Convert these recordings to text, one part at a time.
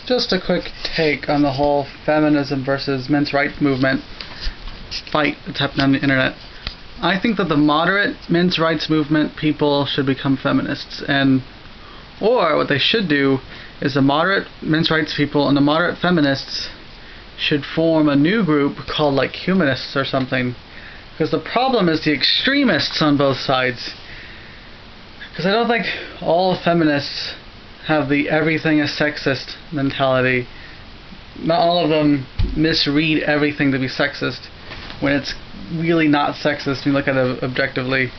Just a quick take on the whole feminism versus men's rights movement fight that's happening on the internet. I think that the moderate men's rights movement people should become feminists, or what they should do is the moderate men's rights people and the moderate feminists should form a new group called like humanists or something. Because the problem is the extremists on both sides. Because I don't think all feminists have the everything is sexist mentality. Not all of them misread everything to be sexist when it's really not sexist when you look at it objectively.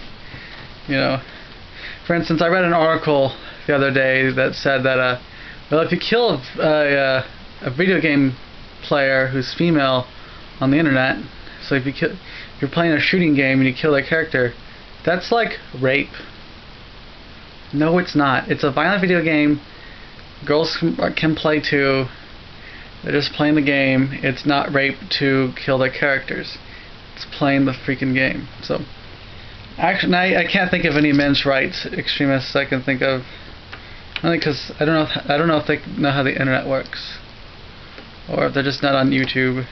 You know, for instance, I read an article the other day that said that well, if you kill a video game player who's female on the internet, so if you're playing a shooting game and you kill a character, that's like rape. No, it's not. It's a violent video game. Girls can play too. They're just playing the game. It's not rape to kill their characters. It's playing the freaking game. So, actually, I can't think of any men's rights extremists I can think of. Only because I don't know if they know how the internet works, or if they're just not on YouTube.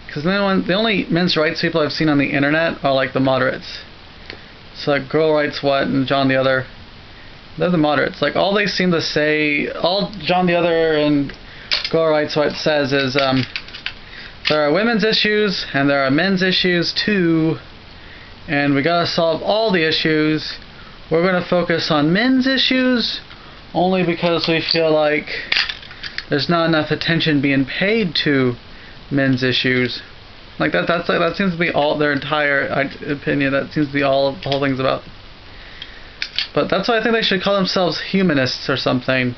Because the only men's rights people I've seen on the internet are like the moderates. So like Girl Rights What and John the Other. They're the moderates. Like all they seem to say, all John the Other and Girl Rights What says is there are women's issues and there are men's issues too, and we gotta solve all the issues. We're gonna focus on men's issues only because we feel like there's not enough attention being paid to men's issues. Like that seems to be all their entire opinion. That seems to be all the whole thing's about. But that's why I think they should call themselves humanists or something,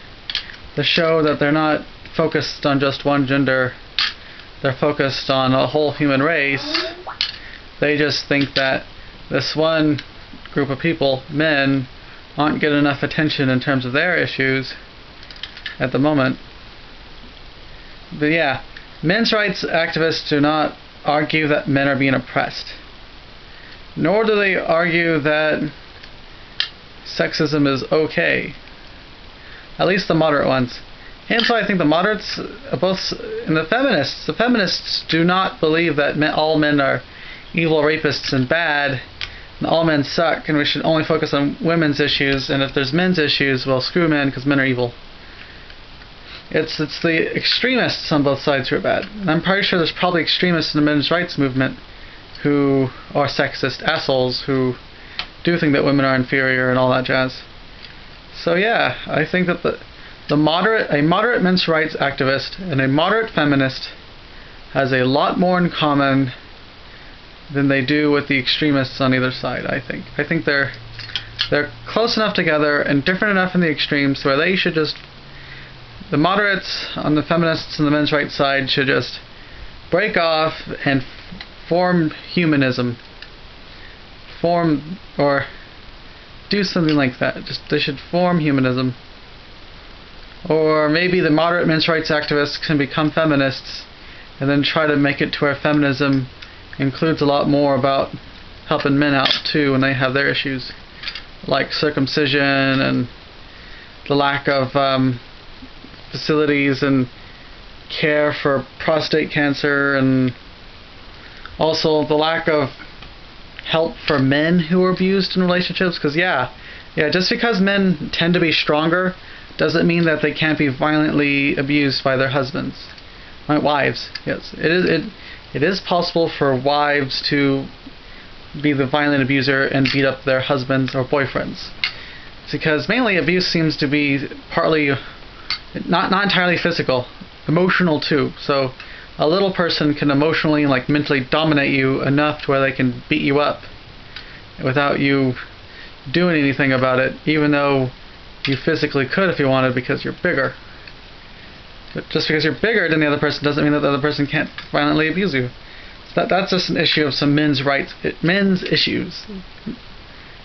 to show that they're not focused on just one gender. They're focused on a whole human race. They just think that this one group of people, men, aren't getting enough attention in terms of their issues at the moment. But yeah, men's rights activists do not argue that men are being oppressed. Nor do they argue that sexism is okay. At least the moderate ones. And so I think the moderates, both, and the feminists do not believe that all men are evil rapists and bad, and all men suck, and we should only focus on women's issues, and if there's men's issues, well, screw men, because men are evil. It's the extremists on both sides who are bad. And I'm pretty sure there's probably extremists in the men's rights movement who are sexist assholes who do think that women are inferior and all that jazz. So yeah, I think that a moderate men's rights activist and a moderate feminist has a lot more in common than they do with the extremists on either side. I think they're close enough together and different enough in the extremes where they should just, the moderates on the feminists and the men's rights side should just break off and form humanism. Form or do something like that. They should form humanism. Or maybe the moderate men's rights activists can become feminists and then try to make it to where feminism includes a lot more about helping men out too when they have their issues, like circumcision and the lack of facilities and care for prostate cancer, and also the lack of help for men who are abused in relationships. Because yeah, just because men tend to be stronger doesn't mean that they can't be violently abused by their husbands. Wives, yes, it is possible for wives to be the violent abuser and beat up their husbands or boyfriends. It's because mainly abuse seems to be partly not entirely physical, emotional too. So a little person can emotionally and like mentally dominate you enough to where they can beat you up without you doing anything about it, even though you physically could if you wanted because you're bigger. But just because you're bigger than the other person doesn't mean that the other person can't violently abuse you. So that's just an issue of some men's rights, men's issues.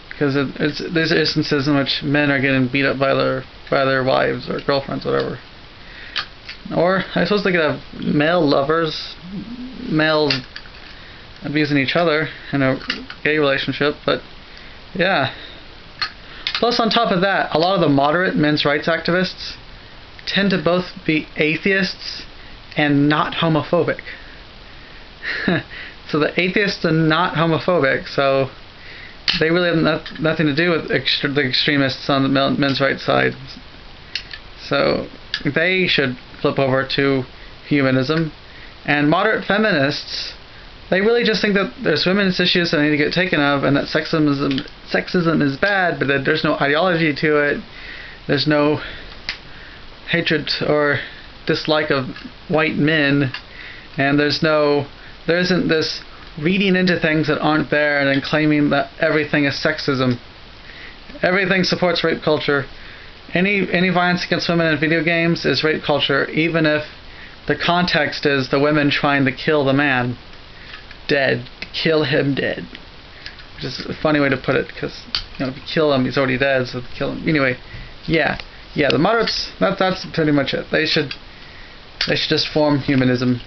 Because there's instances in which men are getting beat up by their wives or girlfriends, whatever. Or I suppose they could have male lovers, males abusing each other in a gay relationship, but yeah. Plus on top of that, a lot of the moderate men's rights activists tend to both be atheists and not homophobic. So the atheists are not homophobic, so they really have nothing to do with the extremists on the men's rights side. So they should flip over to humanism. And moderate feminists, they really just think that there's women's issues that need to get taken of, and that sexism is bad, but that there's no ideology to it. There's no hatred or dislike of white men, and there isn't this reading into things that aren't there and then claiming that everything is sexism. Everything supports rape culture. Any violence against women in video games is rape culture, even if the context is the women trying to kill the man. Dead. Kill him dead. Which is a funny way to put it, because if you kill him, he's already dead, so kill him. Anyway, yeah, the moderates, that's pretty much it. They should just form humanism.